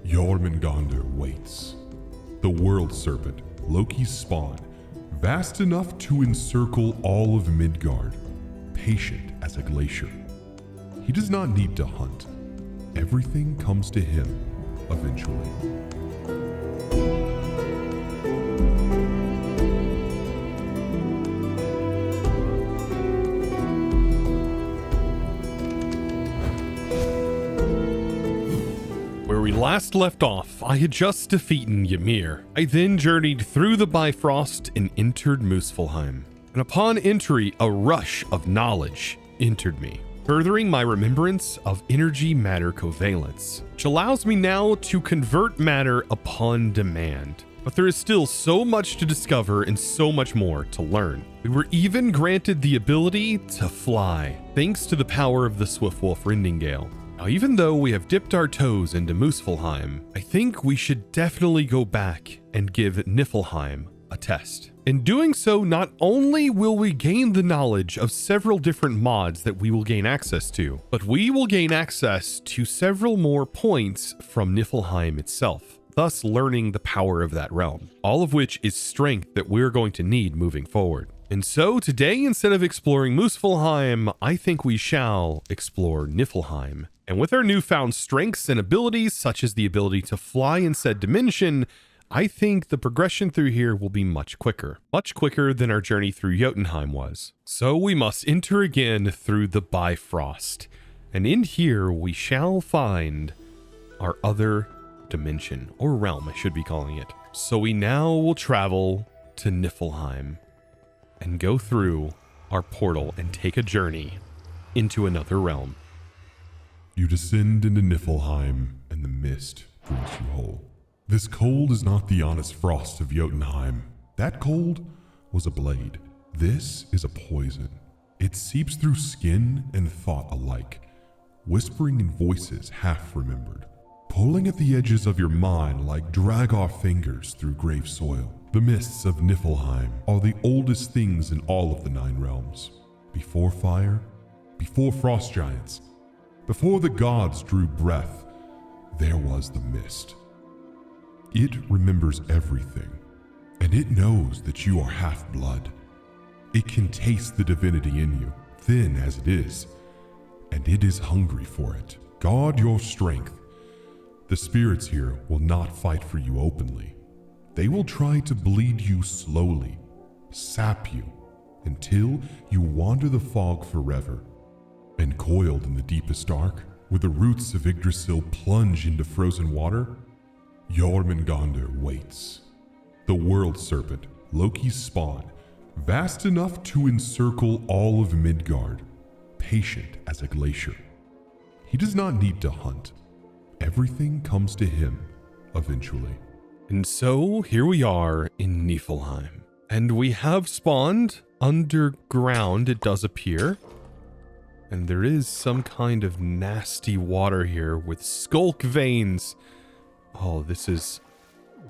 Jormungandr waits. The world serpent, Loki's spawn, vast enough to encircle all of Midgard, patient as a glacier. He does not need to hunt. Everything comes to him eventually. Where we last left off, I had just defeated Ymir. I then journeyed through the Bifrost and entered Muspelheim. And upon entry, a rush of knowledge entered me, furthering my remembrance of energy matter covalence, which allows me now to convert matter upon demand. But there is still so much to discover and so much more to learn. We were even granted the ability to fly, thanks to the power of the Swiftwolf Rendingale. Now, even though we have dipped our toes into Muspelheim, I think we should definitely go back and give Niflheim a test. In doing so, not only will we gain the knowledge of several different mods that we will gain access to, but we will gain access to several more points from Niflheim itself, thus learning the power of that realm, all of which is strength that we're going to need moving forward. And so today, instead of exploring Muspelheim, I think we shall explore Niflheim. And with our newfound strengths and abilities, such as the ability to fly in said dimension, I think the progression through here will be much quicker than our journey through Jotunheim was. So we must enter again through the Bifrost. And in here, we shall find our other dimension, or realm, I should be calling it. So we now will travel to Niflheim and go through our portal and take a journey into another realm. You descend into Niflheim, and the mist drinks you whole. This cold is not the honest frost of Jotunheim. That cold was a blade. This is a poison. It seeps through skin and thought alike, whispering in voices half remembered, pulling at the edges of your mind like drag-off fingers through grave soil. The mists of Niflheim are the oldest things in all of the 9 realms. Before fire, before frost giants, before the gods drew breath, there was the mist. It remembers everything, and it knows that you are half-blood. It can taste the divinity in you, thin as it is, and it is hungry for it. Guard your strength. The spirits here will not fight for you openly. They will try to bleed you slowly, sap you, until you wander the fog forever. And coiled in the deepest dark, where the roots of Yggdrasil plunge into frozen water, Jormungandr waits. The world serpent, Loki's spawn, vast enough to encircle all of Midgard, patient as a glacier. He does not need to hunt. Everything comes to him eventually. And so here we are in Niflheim, and we have spawned underground, it does appear. And there is some kind of nasty water here with skulk veins. Oh, this is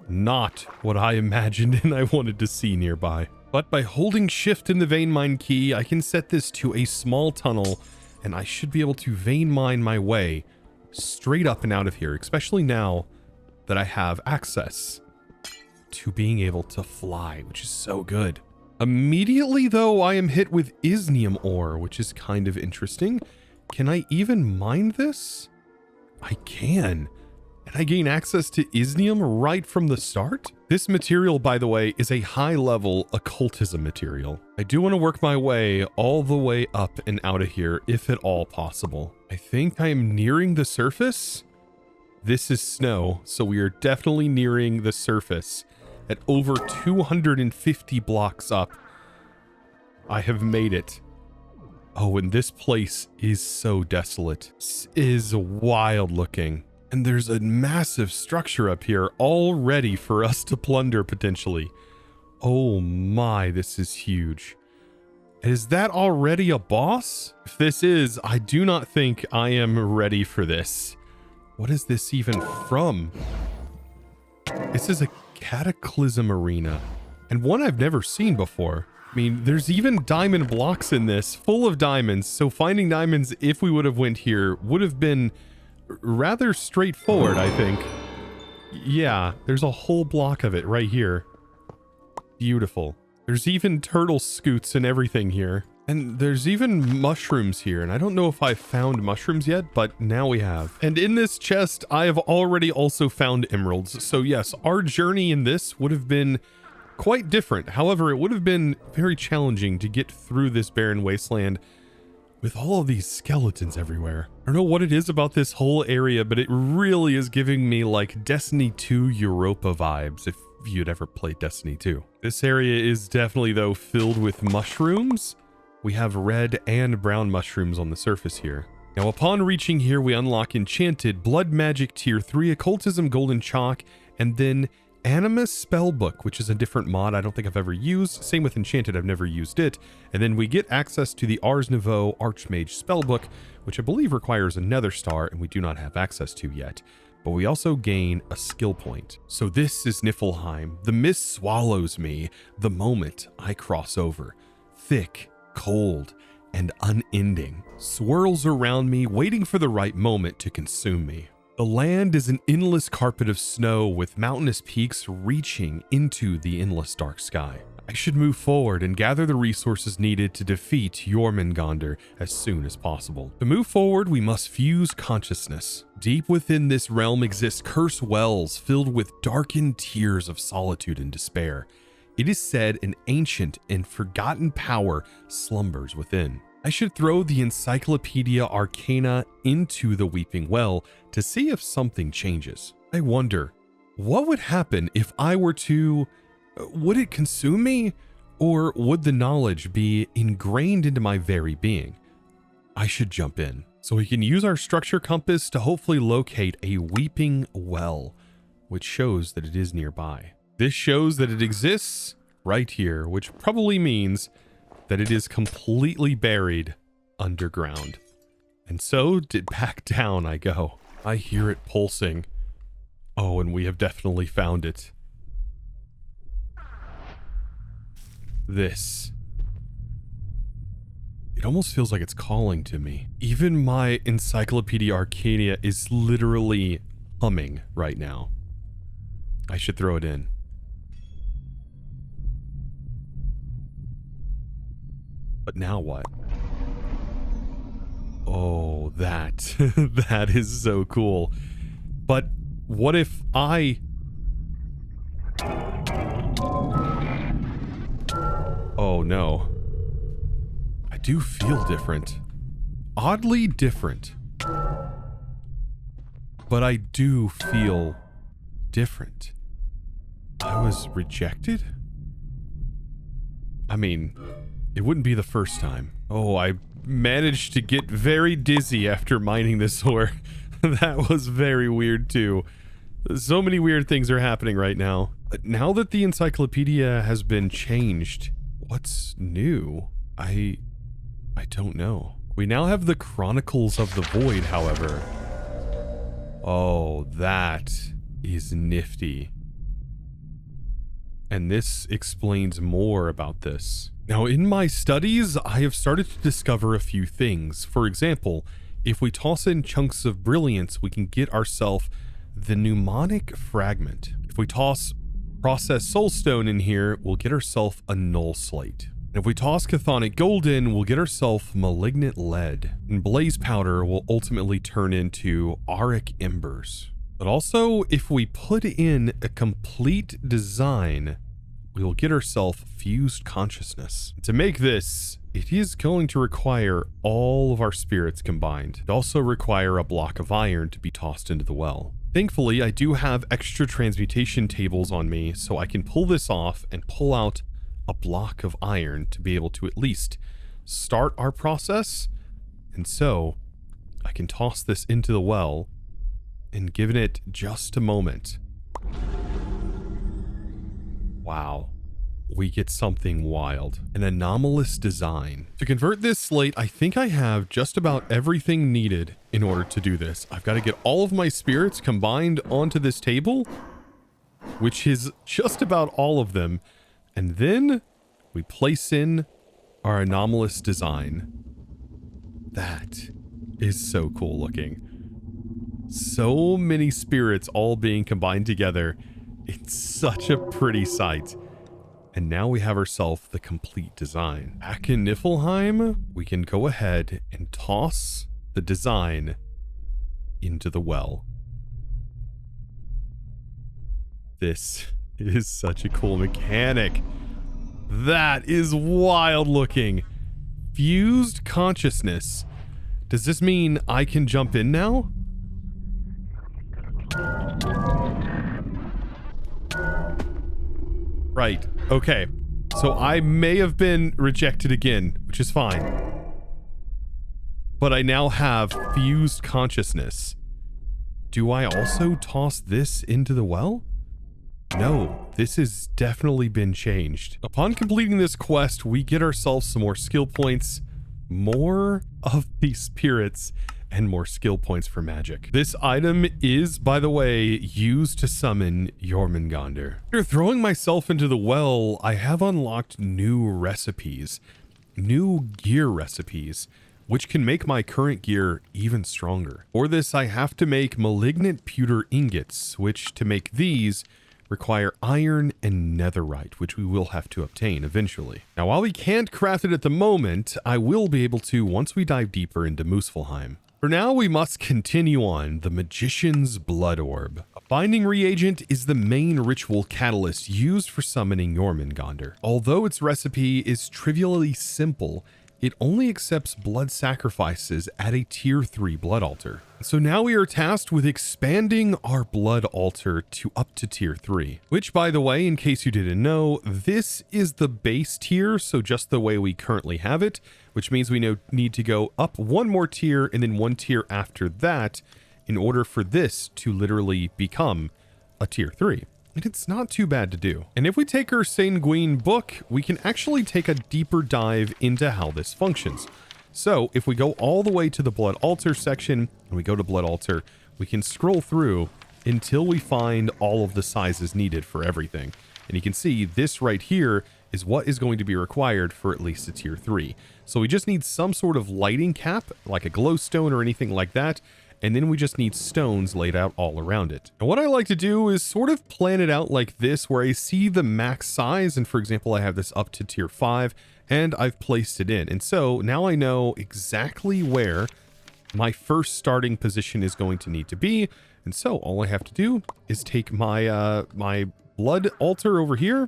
not what I imagined and I wanted to see nearby. But by holding shift in the vein mine key, I can set this to a small tunnel and I should be able to vein mine my way straight up and out of here, especially now that I have access to being able to fly, which is so good. Immediately, though, I am hit with Isnium ore, which is kind of interesting. Can I even mine this? I can. And I gain access to Isnium right from the start? This material, by the way, is a high-level occultism material. I do want to work my way all the way up and out of here, if at all possible. I think I am nearing the surface. This is snow, so we are definitely nearing the surface. At over 250 blocks up, I have made it. Oh, and this place is so desolate. This is wild looking. And there's a massive structure up here all ready for us to plunder potentially. Oh my, this is huge. Is that already a boss? If this is, I do not think I am ready for this. What is this even from? This is a cataclysm arena, and one I've never seen before. I mean, there's even diamond blocks in this, full of diamonds, so finding diamonds, if we would have went here, would have been rather straightforward, I think. Yeah, there's a whole block of it right here. Beautiful. There's even turtle scoots and everything here. And there's even mushrooms here, and I don't know if I've found mushrooms yet, but now we have. And in this chest, I have already also found emeralds. So yes, our journey in this would have been quite different. However, it would have been very challenging to get through this barren wasteland with all of these skeletons everywhere. I don't know what it is about this whole area, but it really is giving me like Destiny 2 Europa vibes, if you'd ever played Destiny 2. This area is definitely, though, filled with mushrooms. We have red and brown mushrooms on the surface here. Now, upon reaching here, we unlock Enchanted, Blood Magic Tier 3, Occultism Golden Chalk, and then Animus Spellbook, which is a different mod I don't think I've ever used. Same with Enchanted, I've never used it. And then we get access to the Ars Nouveau Archmage Spellbook, which I believe requires a Nether Star, and we do not have access to yet. But we also gain a skill point. So this is Niflheim. The mist swallows me the moment I cross over. Thick, cold, and unending. Swirls around me, waiting for the right moment to consume me. The land is an endless carpet of snow with mountainous peaks reaching into the endless dark sky. I should move forward and gather the resources needed to defeat Jormungandr as soon as possible. To move forward, we must fuse consciousness. Deep within this realm exist curse wells filled with darkened tears of solitude and despair. It is said an ancient and forgotten power slumbers within. I should throw the Encyclopedia Arcana into the weeping well to see if something changes. I wonder, what would happen if I were to... Would it consume me? Or would the knowledge be ingrained into my very being? I should jump in. So we can use our structure compass to hopefully locate a weeping well, which shows that it is nearby. This shows that it exists right here, which probably means that it is completely buried underground. And so back down I go. I hear it pulsing. Oh, and we have definitely found it. This. It almost feels like it's calling to me. Even my Encyclopedia Arcana is literally humming right now. I should throw it in. But now what? Oh, that. That is so cool. But what if I... Oh no. I do feel different. Oddly different. But I do feel different. I was rejected? I mean, it wouldn't be the first time. Oh, I managed to get very dizzy after mining this ore. That was very weird too. So many weird things are happening right now. But now that the encyclopedia has been changed, what's new? I don't know. We now have the Chronicles of the Void, however. Oh, that is nifty. And this explains more about this. Now, in my studies, I have started to discover a few things. For example, if we toss in chunks of brilliance, we can get ourselves the mnemonic fragment. If we toss processed soulstone in here, we'll get ourselves a null slate. And if we toss chthonic gold in, we'll get ourselves malignant lead. And blaze powder will ultimately turn into auric embers. But also, if we put in a complete design, we will get ourselves fused consciousness. To make this, it is going to require all of our spirits combined. It also require a block of iron to be tossed into the well. Thankfully, I do have extra transmutation tables on me, so I can pull this off and pull out a block of iron to be able to at least start our process. And so I can toss this into the well and give it just a moment. Wow. We get something wild. An anomalous design. To convert this slate, I think I have just about everything needed in order to do this. I've got to get all of my spirits combined onto this table, which is just about all of them. And then we place in our anomalous design. That is so cool looking. So many spirits all being combined together. It's such a pretty sight. And now we have ourselves the complete design. Back in Niflheim, we can go ahead and toss the design into the well. This is such a cool mechanic. That is wild looking. Fused consciousness. Does this mean I can jump in now? Right. Okay. So I may have been rejected again, which is fine. But I now have fused consciousness. Do I also toss this into the well? No, this has definitely been changed. Upon completing this quest, we get ourselves some more skill points, more of these spirits, and more skill points for magic. This item is, by the way, used to summon Jormungandr. After throwing myself into the well, I have unlocked new recipes, new gear recipes, which can make my current gear even stronger. For this, I have to make malignant pewter ingots, which to make these require iron and netherite, which we will have to obtain eventually. Now, while we can't craft it at the moment, I will be able to once we dive deeper into Muspelheim. For now, we must continue on the Magician's Blood Orb. A binding reagent is the main ritual catalyst used for summoning Jormungandr. Although its recipe is trivially simple, it only accepts blood sacrifices at a tier 3 blood altar. So now we are tasked with expanding our blood altar to up to tier 3, which, by the way, in case you didn't know, this is the base tier, so just the way we currently have it, which means we need to go up one more tier and then one tier after that in order for this to literally become a tier 3. And it's not too bad to do. And if we take our Sanguine book, we can actually take a deeper dive into how this functions. So if we go all the way to the blood altar section and we go to blood altar, we can scroll through until we find all of the sizes needed for everything. And you can see this right here is what is going to be required for at least a tier 3. So we just need some sort of lighting cap, like a glowstone or anything like that. And then we just need stones laid out all around it. And what I like to do is sort of plan it out like this, where I see the max size. And for example, I have this up to tier 5 and I've placed it in. And so now I know exactly where my first starting position is going to need to be. And so all I have to do is take my, my blood altar over here,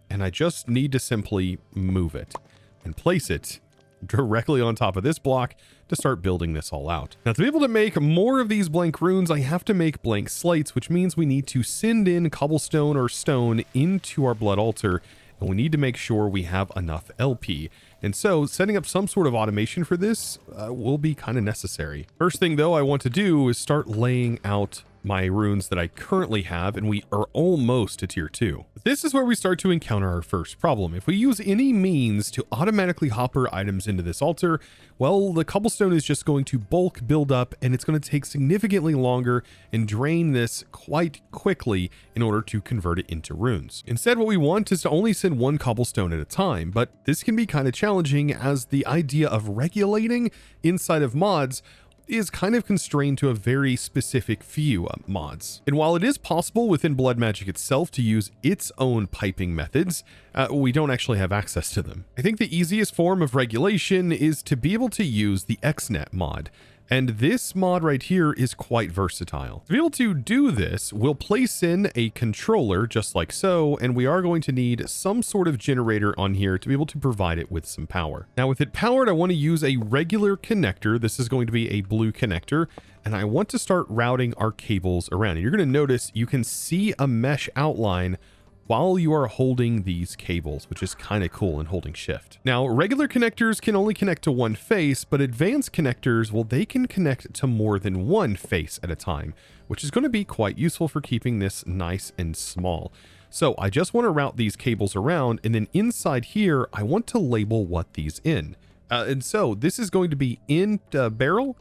and I just need to simply move it and place it directly on top of this block to start building this all out. Now, to be able to make more of these blank runes, I have to make blank slates, which means we need to send in cobblestone or stone into our blood altar, and we need to make sure we have enough LP. And so setting up some sort of automation for this will be kind of necessary. First thing though I want to do is start laying out my runes that I currently have, and we are almost to tier 2. This is where we start to encounter our first problem. If we use any means to automatically hopper items into this altar, well, the cobblestone is just going to bulk build up, and it's going to take significantly longer and drain this quite quickly in order to convert it into runes. Instead, what we want is to only send one cobblestone at a time, but this can be kind of challenging as the idea of regulating inside of mods is kind of constrained to a very specific few mods. And while it is possible within Blood Magic itself to use its own piping methods, we don't actually have access to them. I think the easiest form of regulation is to be able to use the XNet mod. And this mod right here is quite versatile. To be able to do this, we'll place in a controller just like so, and we are going to need some sort of generator on here to be able to provide it with some power. Now with it powered, I want to use a regular connector. This is going to be a blue connector, and I want to start routing our cables around. And you're going to notice you can see a mesh outline while you are holding these cables, which is kind of cool and holding shift. Now, regular connectors can only connect to one face, but advanced connectors, well, they can connect to more than one face at a time, which is going to be quite useful for keeping this nice and small. So I just want to route these cables around, and then inside here, I want to label what these in. And so this is going to be in barrel.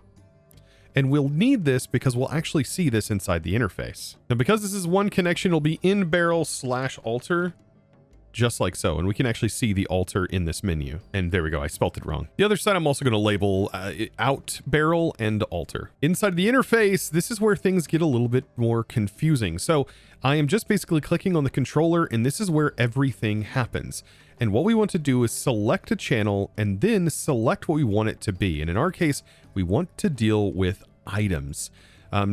And we'll need this because we'll actually see this inside the interface. Now, because this is one connection, it'll be in barrel /altar. just like so. And we can actually see the altar in this menu. And there we go. I spelt it wrong. The other side, I'm also going to label out barrel and altar. Inside the interface, this is where things get a little bit more confusing. So I am just basically clicking on the controller, and this is where everything happens. And what we want to do is select a channel and then select what we want it to be. And in our case, we want to deal with items.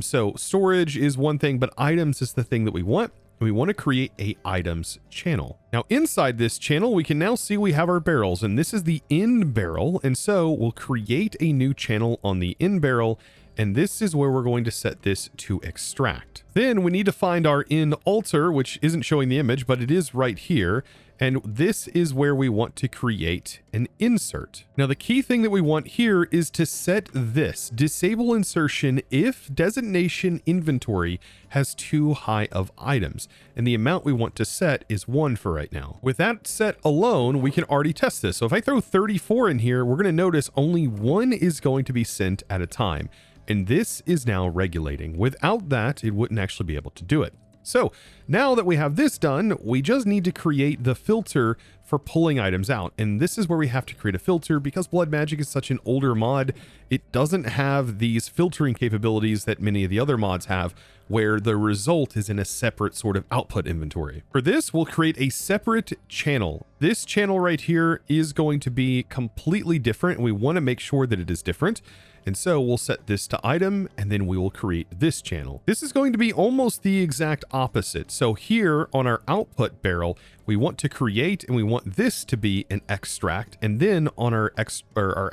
So storage is one thing, but items is the thing that we want. And we want to create a items channel. Now inside this channel, we can now see we have our barrels, and this is the in barrel. And so we'll create a new channel on the in barrel. And this is where we're going to set this to extract. Then we need to find our in altar, which isn't showing the image, but it is right here. And this is where we want to create an insert. Now, the key thing that we want here is to set this disable insertion if designation inventory has too high of items. And the amount we want to set is 1 for right now. With that set alone, we can already test this. So if I throw 34 in here, we're going to notice only 1 is going to be sent at a time. And this is now regulating. Without that, it wouldn't actually be able to do it. So now that we have this done, we just need to create the filter for pulling items out. And this is where we have to create a filter because Blood Magic is such an older mod. It doesn't have these filtering capabilities that many of the other mods have, where the result is in a separate sort of output inventory. For this, we'll create a separate channel. This channel right here is going to be completely different. And we want to make sure that it is different. And so we'll set this to item, and then we will create this channel. This is going to be almost the exact opposite. So here on our output barrel, we want to create, and we want this to be an extract. And then on our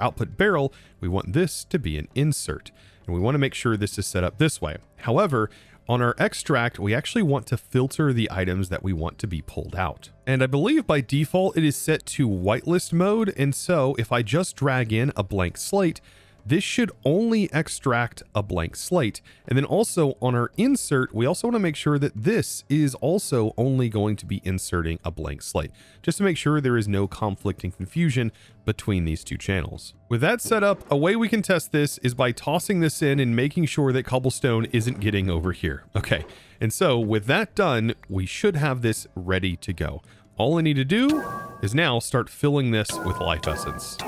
output barrel, we want this to be an insert. And we want to make sure this is set up this way. However, on our extract, we actually want to filter the items that we want to be pulled out. And I believe by default, it is set to whitelist mode. And so if I just drag in a blank slate, this should only extract a blank slate. And then also on our insert, we also want to make sure that this is also only going to be inserting a blank slate, just to make sure there is no conflict and confusion between these two channels. With that set up, a way we can test this is by tossing this in and making sure that cobblestone isn't getting over here. Okay, and so with that done, we should have this ready to go. All I need to do is now start filling this with life essence.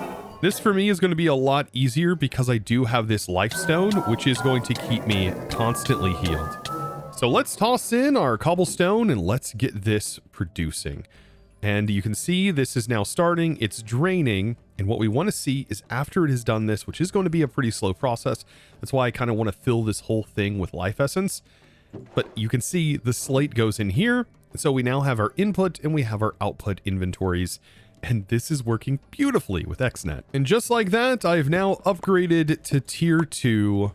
This for me is going to be a lot easier because I do have this life stone, which is going to keep me constantly healed. So let's toss in our cobblestone and let's get this producing. And you can see this is now starting, it's draining. And what we want to see is after it has done this, which is going to be a pretty slow process. That's why I kind of want to fill this whole thing with life essence. But you can see the slate goes in here. So we now have our input and we have our output inventories. And this is working beautifully with XNet. And just like that, I've now upgraded to tier 2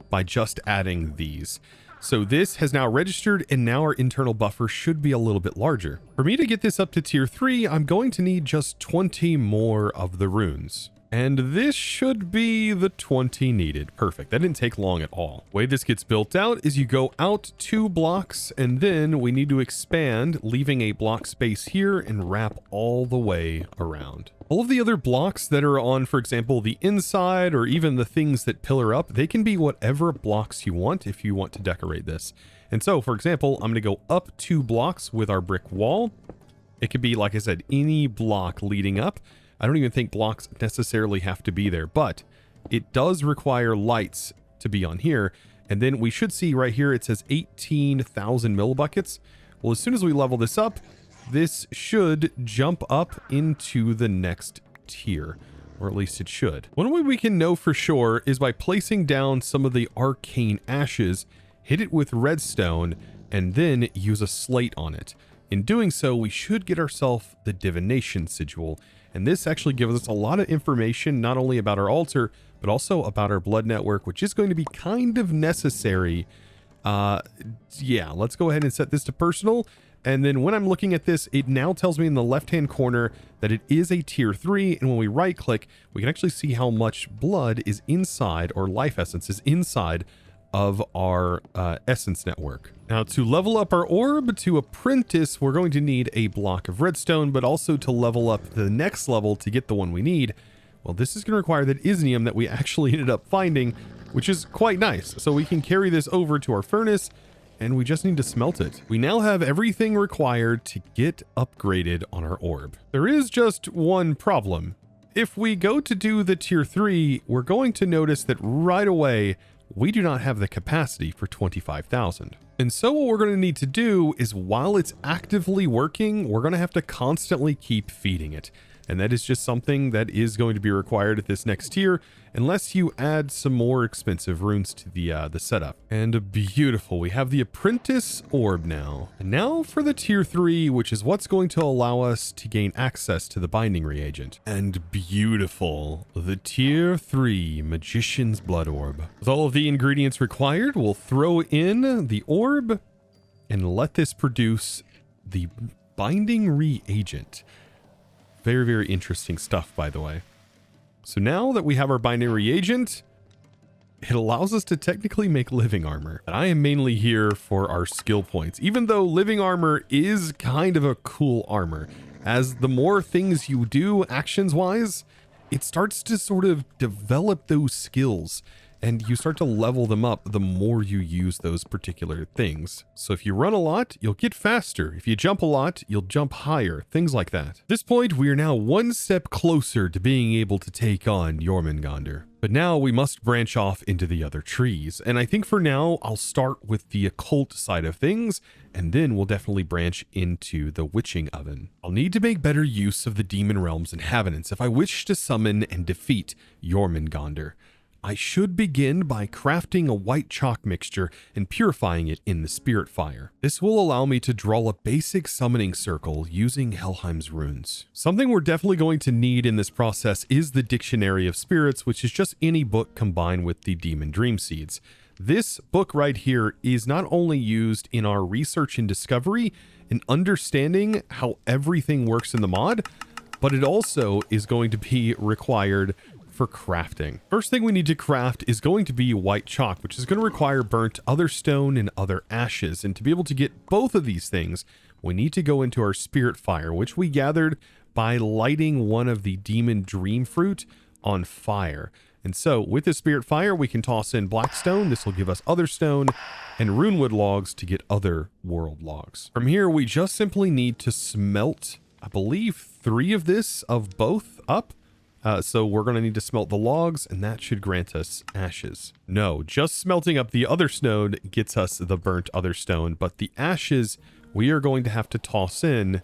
by just adding these. So this has now registered, and now our internal buffer should be a little bit larger. For me to get this up to tier 3, I'm going to need just 20 more of the runes. And this should be the 20 needed. Perfect. That didn't take long at all. The way this gets built out is you go out 2 blocks, and then we need to expand, leaving a block space here and wrap all the way around. All of the other blocks that are on, for example, the inside or even the things that pillar up, they can be whatever blocks you want if you want to decorate this. And so, for example, I'm going to go up 2 blocks with our brick wall. It could be, like I said, any block leading up. I don't even think blocks necessarily have to be there, but it does require lights to be on here. And then we should see right here, it says 18,000 millibuckets. Well, as soon as we level this up, this should jump up into the next tier, or at least it should. One way we can know for sure is by placing down some of the arcane ashes, hit it with redstone, and then use a slate on it. In doing so, we should get ourselves the divination sigil. And this actually gives us a lot of information, not only about our altar, but also about our blood network, which is going to be kind of necessary. Yeah, let's go ahead and set this to personal. And then when I'm looking at this, it now tells me in the left-hand corner that it is a tier 3. And when we right click, we can actually see how much blood is inside, or life essence is inside of our essence network. Now, to level up our orb to apprentice, we're going to need a block of redstone, but also to level up the next level to get the one we need, well, this is going to require that isnium that we actually ended up finding, which is quite nice. So we can carry this over to our furnace, and we just need to smelt it. We now have everything required to get upgraded on our orb. There is just one problem. If we go to do the tier 3, we're going to notice that right away, we do not have the capacity for 25,000. And so what we're going to need to do is, while it's actively working, we're going to have to constantly keep feeding it. And that is just something that is going to be required at this next tier, unless you add some more expensive runes to the setup. And beautiful, we have the Apprentice Orb now. And now for the tier 3, which is what's going to allow us to gain access to the binding reagent. And beautiful, the tier 3 Magician's Blood Orb. With all of the ingredients required, we'll throw in the orb and let this produce the binding reagent. Very, very interesting stuff, by the way. So now that we have our binding reagent, it allows us to technically make living armor. And I am mainly here for our skill points, even though living armor is kind of a cool armor. As the more things you do actions-wise, it starts to sort of develop those skills, and you start to level them up the more you use those particular things. So if you run a lot, you'll get faster. If you jump a lot, you'll jump higher, things like that. At this point, we are now one step closer to being able to take on Jormungandr. But now we must branch off into the other trees. And I think for now, I'll start with the occult side of things, and then we'll definitely branch into the witching oven. I'll need to make better use of the demon realm's inhabitants if I wish to summon and defeat Jormungandr. I should begin by crafting a white chalk mixture and purifying it in the spirit fire. This will allow me to draw a basic summoning circle using Helheim's runes. Something we're definitely going to need in this process is the Dictionary of Spirits, which is just any book combined with the Demon Dream Seeds. This book right here is not only used in our research and discovery and understanding how everything works in the mod, but it also is going to be required for crafting. First thing we need to craft is going to be white chalk, which is going to require burnt other stone and other ashes. And to be able to get both of these things, we need to go into our spirit fire, which we gathered by lighting one of the demon dream fruit on fire. And so with the spirit fire, we can toss in black stone. This will give us other stone, and runewood logs to get other world logs. From here, we just simply need to smelt, I believe, 3 of this of both up. So we're going to need to smelt the logs, and that should grant us ashes. No, just smelting up the other stone gets us the burnt other stone, but the ashes, we are going to have to toss in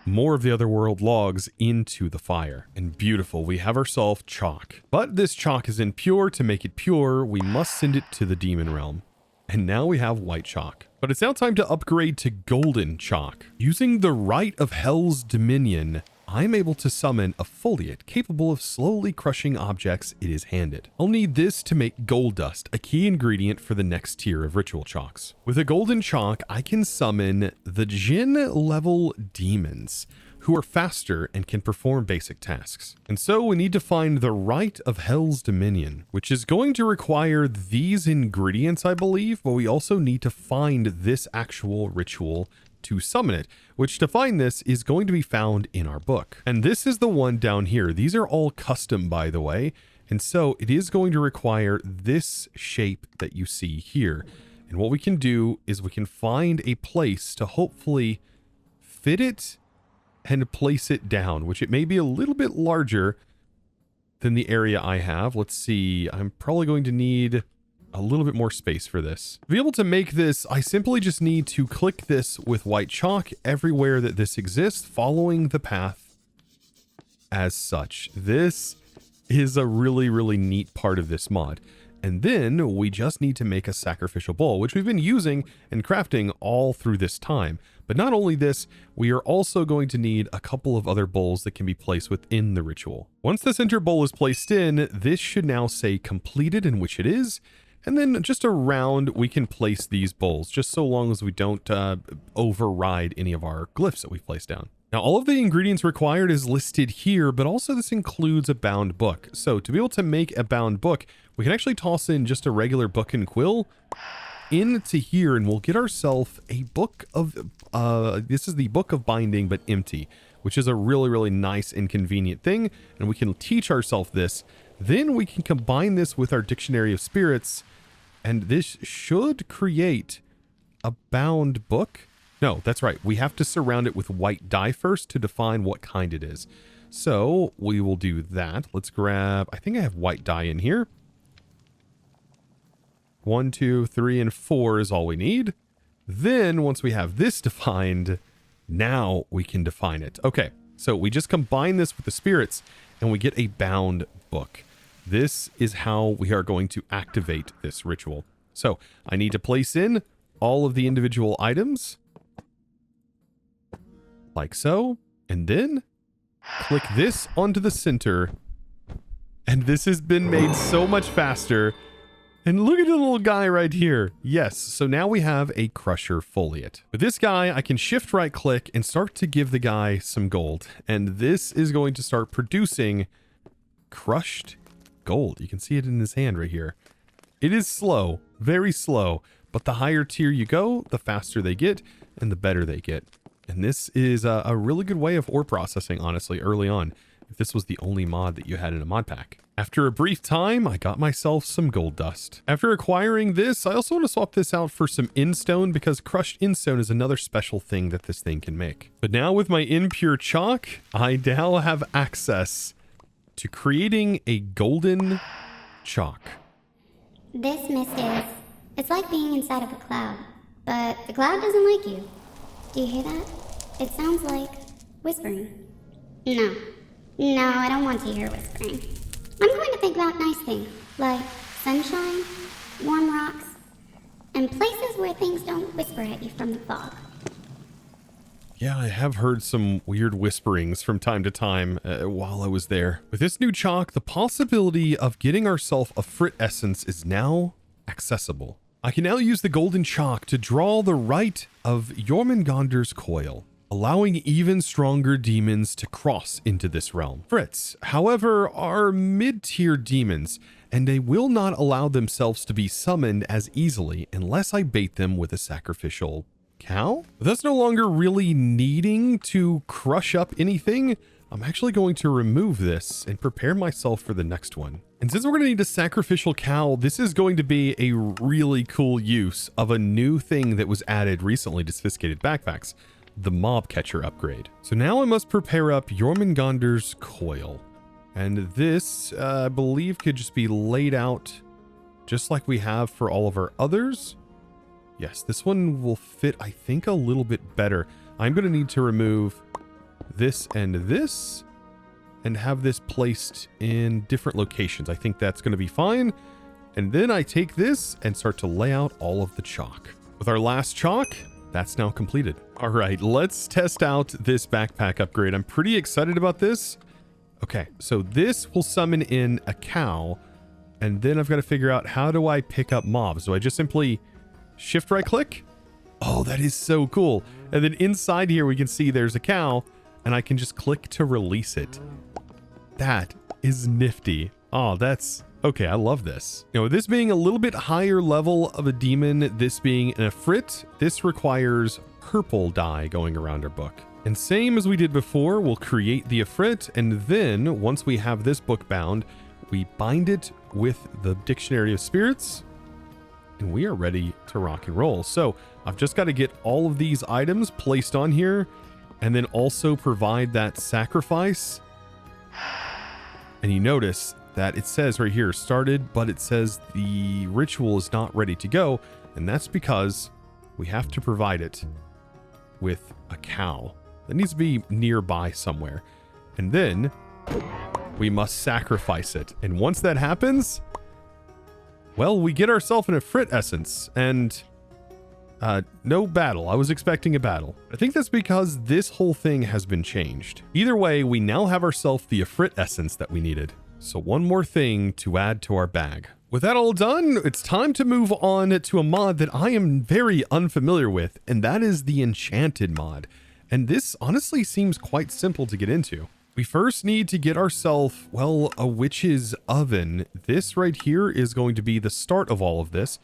more of the other world logs into the fire. And beautiful, we have ourselves chalk. But this chalk is impure. To make it pure, we must send it to the demon realm. And now we have white chalk. But it's now time to upgrade to golden chalk. Using the Rite of Hell's Dominion, I'm able to summon a foliate capable of slowly crushing objects it is handed. I'll need this to make gold dust, a key ingredient for the next tier of ritual chalks. With a golden chalk, I can summon the Jinn level demons, who are faster and can perform basic tasks. And so we need to find the Rite of Hell's Dominion, which is going to require these ingredients, I believe, but we also need to find this actual ritual to summon it, which to find this is going to be found in our book. And this is the one down here. These are all custom, by the way. And so it is going to require this shape that you see here. And what we can do is we can find a place to hopefully fit it and place it down, which it may be a little bit larger than the area I have. Let's see. I'm probably going to need a little bit more space for this. To be able to make this, I simply just need to click this with white chalk everywhere that this exists, following the path as such. This is a really, really neat part of this mod. And then we just need to make a sacrificial bowl, which we've been using and crafting all through this time. But not only this, we are also going to need a couple of other bowls that can be placed within the ritual. Once the center bowl is placed in, this should now say completed, in which it is. And then just around, we can place these bowls, just so long as we don't override any of our glyphs that we've placed down. Now, all of the ingredients required is listed here, but also this includes a bound book. So to be able to make a bound book, we can actually toss in just a regular book and quill into here, and we'll get ourselves a book of, this is the Book of Binding, but empty, which is a really, really nice and convenient thing. And we can teach ourselves this. Then we can combine this with our Dictionary of Spirits And this should create a bound book. No, that's right. We have to surround it with white dye first to define what kind it is. So we will do that. Let's grab, I think I have white dye in here. 1, 2, 3, and 4 is all we need. Then once we have this defined, now we can define it. Okay, so we just combine this with the spirits and we get a bound book. This is how we are going to activate this ritual. So I need to place in all of the individual items like so, and then click this onto the center. And this has been made so much faster. And look at the little guy right here. Yes, so now we have a crusher foliate. With this guy, I can shift right click and start to give the guy some gold. And this is going to start producing crushed gold. You can see it in his hand right here. It is slow, very slow, but the higher tier you go, the faster they get and the better they get. And this is a really good way of ore processing, honestly, early on, if this was the only mod that you had in a mod pack. After a brief time, I got myself some gold dust. After acquiring this, I also want to swap this out for some instone because crushed instone is another special thing that this thing can make. But now with my impure chalk, I now have access to creating a golden chalk. This mist it's like being inside of a cloud, but the cloud doesn't like you. Do you hear that? It sounds like whispering. No, I don't want to hear whispering. I'm going to think about nice things, like sunshine, warm rocks, and places where things don't whisper at you from the fog. Yeah, I have heard some weird whisperings from time to time while I was there. With this new chalk, the possibility of getting ourselves a frit essence is now accessible. I can now use the golden chalk to draw the rite of Jormungandr's coil, allowing even stronger demons to cross into this realm. Frits, however, are mid-tier demons, and they will not allow themselves to be summoned as easily unless I bait them with a sacrificial cow. Thus no longer really needing to crush up anything, I'm actually going to remove this and prepare myself for the next one. And since we're going to need a sacrificial cow, this is going to be a really cool use of a new thing that was added recently to sophisticated backpacks, the mob catcher upgrade. So now I must prepare up Jormungandr's coil. And this, I believe, could just be laid out just like we have for all of our others. Yes, this one will fit, I think, a little bit better. I'm going to need to remove this and have this placed in different locations. I think that's going to be fine. And then I take this and start to lay out all of the chalk. With our last chalk, that's now completed. All right, let's test out this backpack upgrade. I'm pretty excited about this. Okay, so this will summon in a cow, and then I've got to figure out how do I pick up mobs. So I just simply shift right click. Oh, that is so cool. And then inside here, we can see there's a cow, and I can just click to release it. That is nifty. Oh, that's okay. I love this. You know, this being a little bit higher level of a demon, this being an Ifrit, this requires purple dye going around our book. And same as we did before, we'll create the Ifrit, and then once we have this book bound, we bind it with the Dictionary of Spirits, and we are ready to rock and roll. So I've just got to get all of these items placed on here, and then also provide that sacrifice. And you notice that it says right here, started, but it says the ritual is not ready to go. And that's because we have to provide it with a cow that needs to be nearby somewhere. And then we must sacrifice it. And once that happens, well, we get ourselves an Ifrit essence, and no battle. I was expecting a battle. I think that's because this whole thing has been changed. Either way, we now have ourselves the Ifrit essence that we needed. So one more thing to add to our bag. With that all done, it's time to move on to a mod that I am very unfamiliar with, and that is the enchanted mod. And this honestly seems quite simple to get into. We first need to get ourselves, well, a witch's oven. This right here is going to be the start of all of this.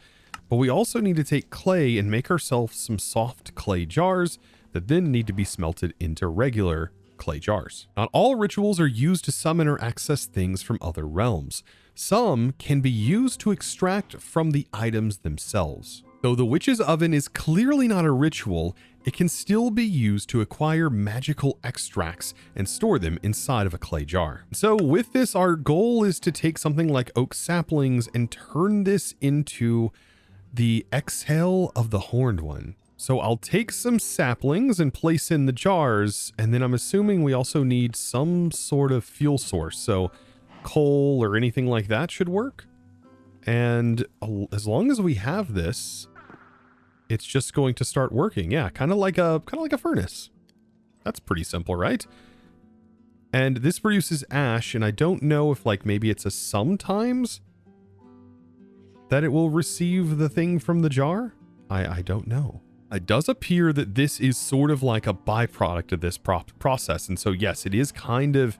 But we also need to take clay and make ourselves some soft clay jars that then need to be smelted into regular clay jars. Not all rituals are used to summon or access things from other realms. Some can be used to extract from the items themselves. Though the witch's oven is clearly not a ritual, it can still be used to acquire magical extracts and store them inside of a clay jar. So with this, our goal is to take something like oak saplings and turn this into the exhale of the horned one. So I'll take some saplings and place in the jars, and then I'm assuming we also need some sort of fuel source. So coal or anything like that should work. And as long as we have this, it's just going to start working. Yeah, kind of like a furnace. That's pretty simple, right? And this produces ash, and I don't know if like maybe it's a sometimes that it will receive the thing from the jar. I don't know. It does appear that this is sort of like a byproduct of this process. And so yes, it is kind of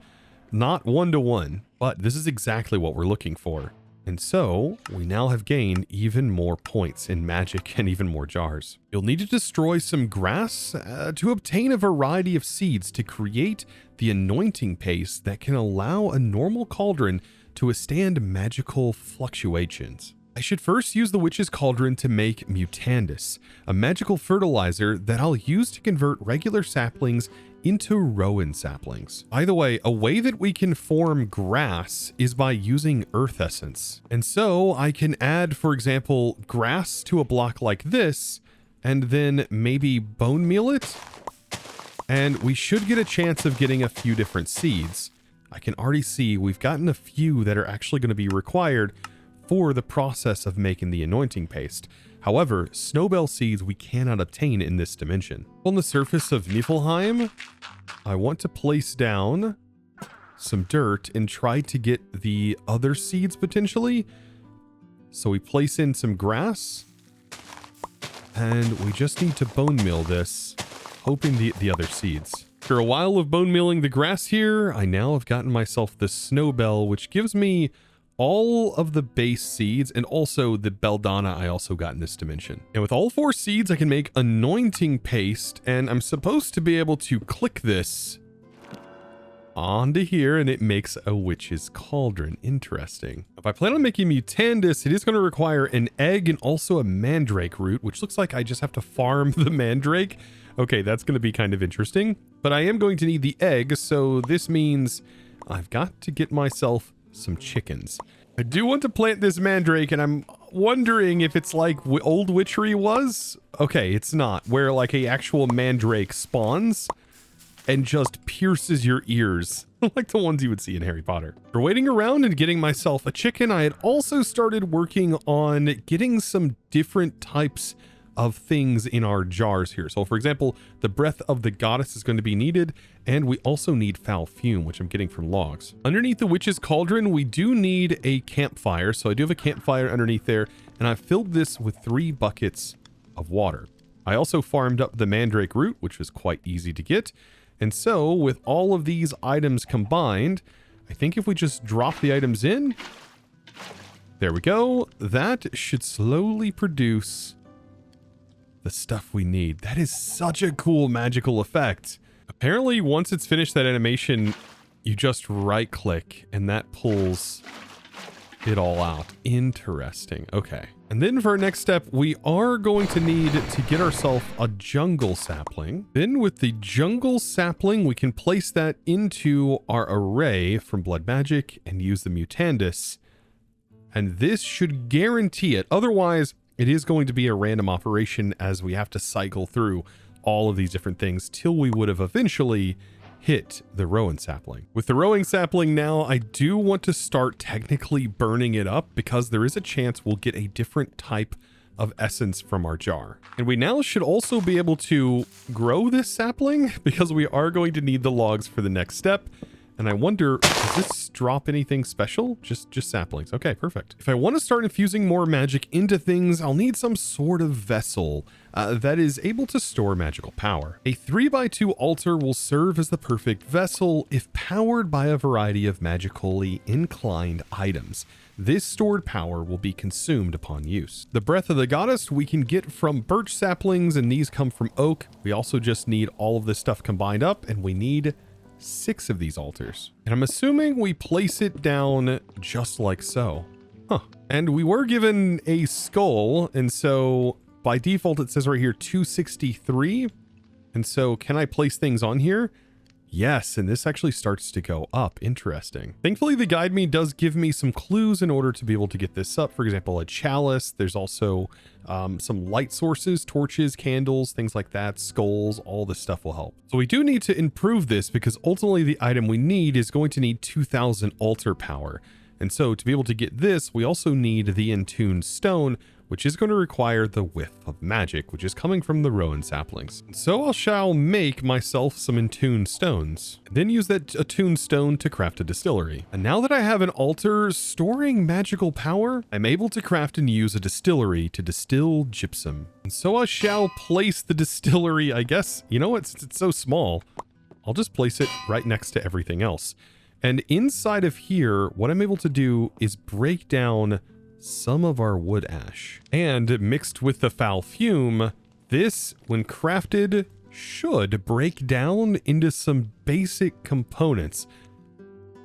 not one-to-one, but this is exactly what we're looking for. And so we now have gained even more points in magic and even more jars. You'll need to destroy some grass to obtain a variety of seeds to create the anointing paste that can allow a normal cauldron to withstand magical fluctuations. I should first use the witch's cauldron to make mutandis, a magical fertilizer that I'll use to convert regular saplings into rowan saplings. By the way, a way that we can form grass is by using earth essence. And so I can add, for example, grass to a block like this, and then maybe bone meal it. And we should get a chance of getting a few different seeds. I can already see we've gotten a few that are actually going to be required for the process of making the anointing paste. However, snowbell seeds we cannot obtain in this dimension. On the surface of Niflheim, I want to place down some dirt and try to get the other seeds potentially. So we place in some grass, and we just need to bone meal this, hoping the other seeds. After a while of bone mealing the grass here, I now have gotten myself the snowbell, which gives me all of the base seeds and also the belladonna I also got in this dimension. And with all 4 seeds, I can make anointing paste, and I'm supposed to be able to click this onto here and it makes a witch's cauldron. Interesting. If I plan on making mutandis, it is going to require an egg and also a mandrake root, which looks like I just have to farm the mandrake. Okay, that's going to be kind of interesting, but I am going to need the egg, so this means I've got to get myself some chickens. I do want to plant this mandrake, and I'm wondering if it's like old witchery was. Okay, it's not, where like a actual mandrake spawns and just pierces your ears like the ones you would see in Harry Potter. For waiting around and getting myself a chicken, I had also started working on getting some different types of things in our jars here. So for example, the breath of the goddess is going to be needed, and we also need foul fume, which I'm getting from logs. Underneath the witch's cauldron, we do need a campfire. So I do have a campfire underneath there, and I've filled this with 3 buckets of water. I also farmed up the mandrake root, which was quite easy to get. And so with all of these items combined, I think if we just drop the items in, there we go. That should slowly produce the stuff we need. That is such a cool magical effect. Apparently, once it's finished that animation, you just right click and that pulls it all out. Interesting. Okay. And then for our next step, we are going to need to get ourselves a jungle sapling. Then with the jungle sapling, we can place that into our array from blood magic and use the mutandis. And this should guarantee it. Otherwise, it is going to be a random operation as we have to cycle through all of these different things till we would have eventually hit the rowan sapling. With the rowan sapling now, I do want to start technically burning it up because there is a chance we'll get a different type of essence from our jar. And we now should also be able to grow this sapling because we are going to need the logs for the next step. And I wonder, does this drop anything special? Just saplings. Okay, perfect. If I want to start infusing more magic into things, I'll need some sort of vessel that is able to store magical power. A 3x2 altar will serve as the perfect vessel if powered by a variety of magically inclined items. This stored power will be consumed upon use. The breath of the goddess we can get from birch saplings, and these come from oak. We also just need all of this stuff combined up, and we need 6 of these altars. And I'm assuming we place it down just like so. Huh. And we were given a skull, and so by default it says right here 263. And so can I place things on here? Yes, and this actually starts to go up. Interesting. Thankfully, the guide me does give me some clues in order to be able to get this up. For example, a chalice. There's also some light sources, torches, candles, things like that, skulls, all this stuff will help. So we do need to improve this because ultimately the item we need is going to need 2000 altar power. And so to be able to get this, we also need the entombed stone, which is going to require the whiff of magic, which is coming from the rowan saplings. So I shall make myself some entombed stones, and then use that attuned stone to craft a distillery. And now that I have an altar storing magical power, I'm able to craft and use a distillery to distill gypsum. And so I shall place the distillery, I guess, you know, it's so small, I'll just place it right next to everything else. And inside of here, what I'm able to do is break down some of our wood ash. And mixed with the foul fume, this, when crafted, should break down into some basic components.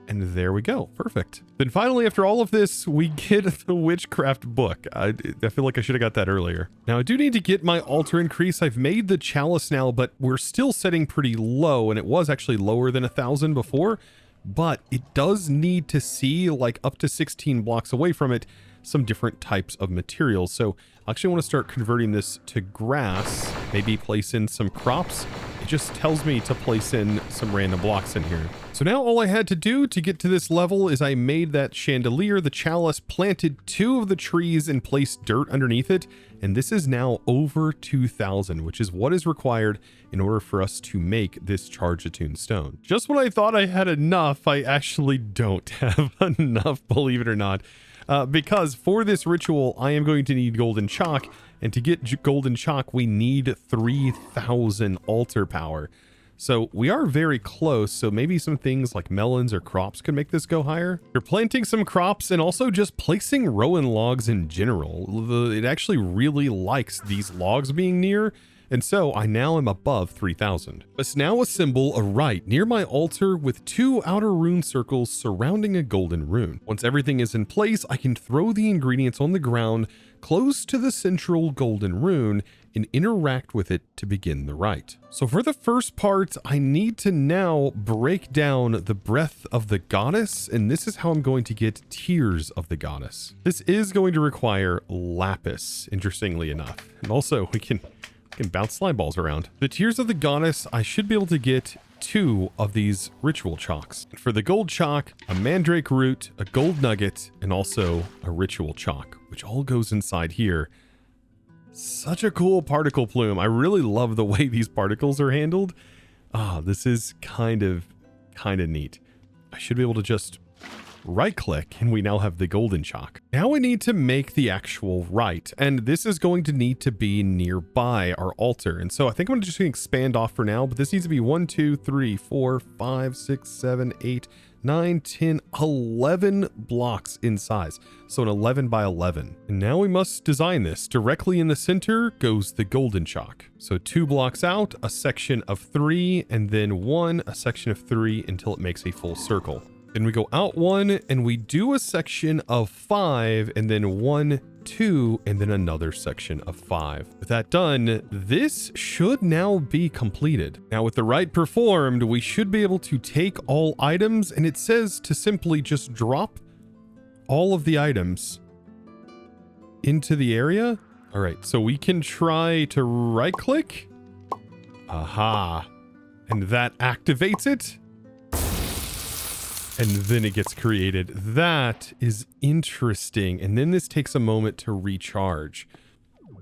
And there we go. Perfect. Then finally, after all of this, we get the witchcraft book. I feel like I should have got that earlier. Now, I do need to get my altar increase. I've made the chalice now, but we're still setting pretty low, and it was actually lower than 1,000 before. But it does need to see, like up to 16 blocks away from it, some different types of materials. So I actually want to start converting this to grass, maybe place in some crops. It just tells me to place in some random blocks in here. So now all I had to do to get to this level is I made that chandelier, the chalice, planted 2 of the trees and placed dirt underneath it. And this is now over 2,000, which is what is required in order for us to make this charge attuned stone. Just when I thought I had enough, I actually don't have enough, believe it or not. Because for this ritual, I am going to need golden chalk, and to get golden chalk, we need 3,000 altar power. So we are very close, so maybe some things like melons or crops could make this go higher. You're planting some crops and also just placing rowan logs in general. It actually really likes these logs being near, and so I now am above 3,000. Let's now assemble a rite near my altar with 2 outer rune circles surrounding a golden rune. Once everything is in place, I can throw the ingredients on the ground close to the central golden rune and interact with it to begin the rite. So for the first part, I need to now break down the breath of the goddess, and this is how I'm going to get tears of the goddess. This is going to require lapis, interestingly enough. And also we can bounce slime balls around. The tears of the goddess, I should be able to get 2 of these ritual chalks. For the gold chalk, a mandrake root, a gold nugget, and also a ritual chalk, which all goes inside here. Such a cool particle plume. I really love the way these particles are handled. This is kind of neat. I should be able to just right click and we now have the golden chalk. Now we need to make the actual rite, and this is going to need to be nearby our altar. And so I think I'm just going to expand off for now, but this needs to be 1, 2, 3, 4, 5, 6, 7, 8, 9, 10, 11 blocks in size. So an 11 by 11. And now we must design this. Directly in the center goes the golden chalk. So 2 blocks out, a section of 3, and then 1, a section of 3 until it makes a full circle. Then we go out 1 and we do a section of 5, and then 1, 2, and then another section of 5. With that done, this should now be completed. Now with the rite performed, we should be able to take all items, and it says to simply just drop all of the items into the area. All right, so we can try to right click. Aha. And that activates it. And then it gets created. That is interesting. And then this takes a moment to recharge.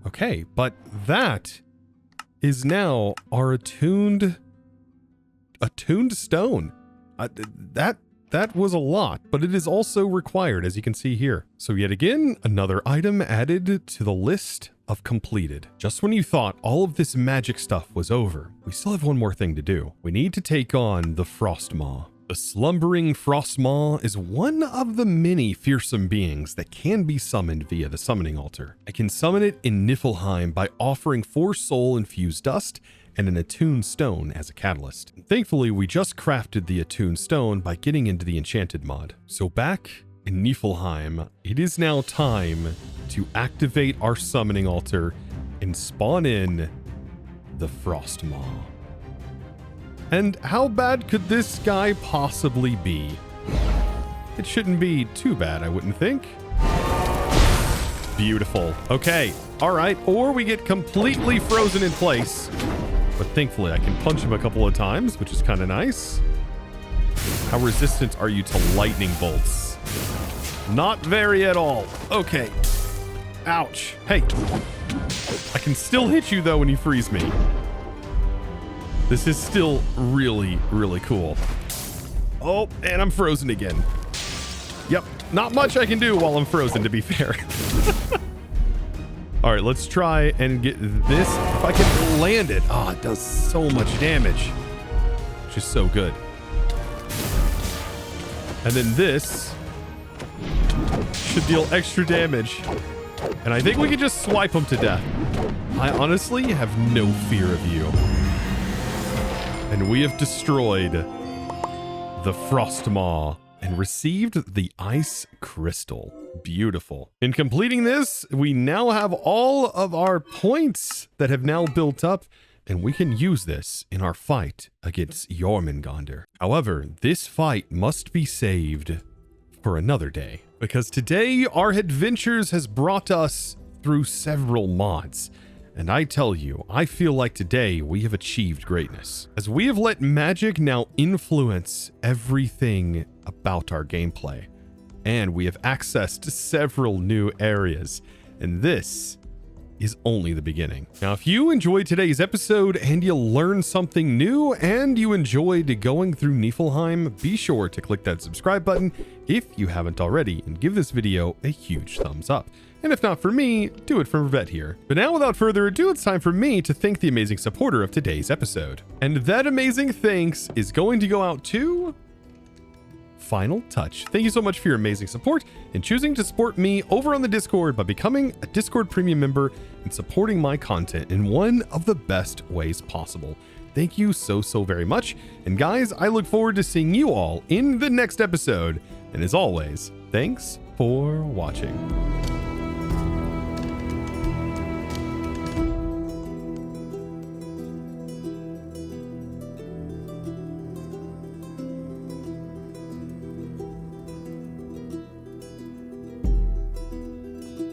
Okay, but that is now our attuned stone. That was a lot, but it is also required, as you can see here. So yet again, another item added to the list of completed. Just when you thought all of this magic stuff was over, we still have one more thing to do. We need to take on the frostmaw. The slumbering frostmaw is one of the many fearsome beings that can be summoned via the summoning altar. I can summon it in Niflheim by offering 4 soul infused dust and an attuned stone as a catalyst. Thankfully, we just crafted the attuned stone by getting into the enchanted mod. So back in Niflheim, it is now time to activate our summoning altar and spawn in the frostmaw. And how bad could this guy possibly be? It shouldn't be too bad, I wouldn't think. Beautiful. Okay. All right. Or we get completely frozen in place. But thankfully, I can punch him a couple of times, which is kind of nice. How resistant are you to lightning bolts? Not very at all. Okay. Ouch. Hey. I can still hit you, though, when you freeze me. This is still really, really cool. Oh, and I'm frozen again. Yep. Not much I can do while I'm frozen, to be fair. All right, let's try and get this. If I can land it. Oh, it does so much damage. Which is so good. And then this should deal extra damage. And I think we can just swipe him to death. I honestly have no fear of you. And we have destroyed the frostmaw and received the ice crystal. Beautiful. In completing this, we now have all of our points that have now built up, and we can use this in our fight against Jormungandr. However, this fight must be saved for another day, because today our adventures has brought us through several mods. And I tell you, I feel like today we have achieved greatness, as we have let magic now influence everything about our gameplay. And we have access to several new areas, and this is only the beginning. Now, if you enjoyed today's episode and you learned something new and you enjoyed going through Niflheim, be sure to click that subscribe button if you haven't already, and give this video a huge thumbs up. And if not for me, do it from Vet here. But now, without further ado, it's time for me to thank the amazing supporter of today's episode. And that amazing thanks is going to go out to Final Touch. Thank you so much for your amazing support and choosing to support me over on the Discord by becoming a Discord premium member and supporting my content in one of the best ways possible. Thank you so very much. And guys, I look forward to seeing you all in the next episode. And as always, thanks for watching.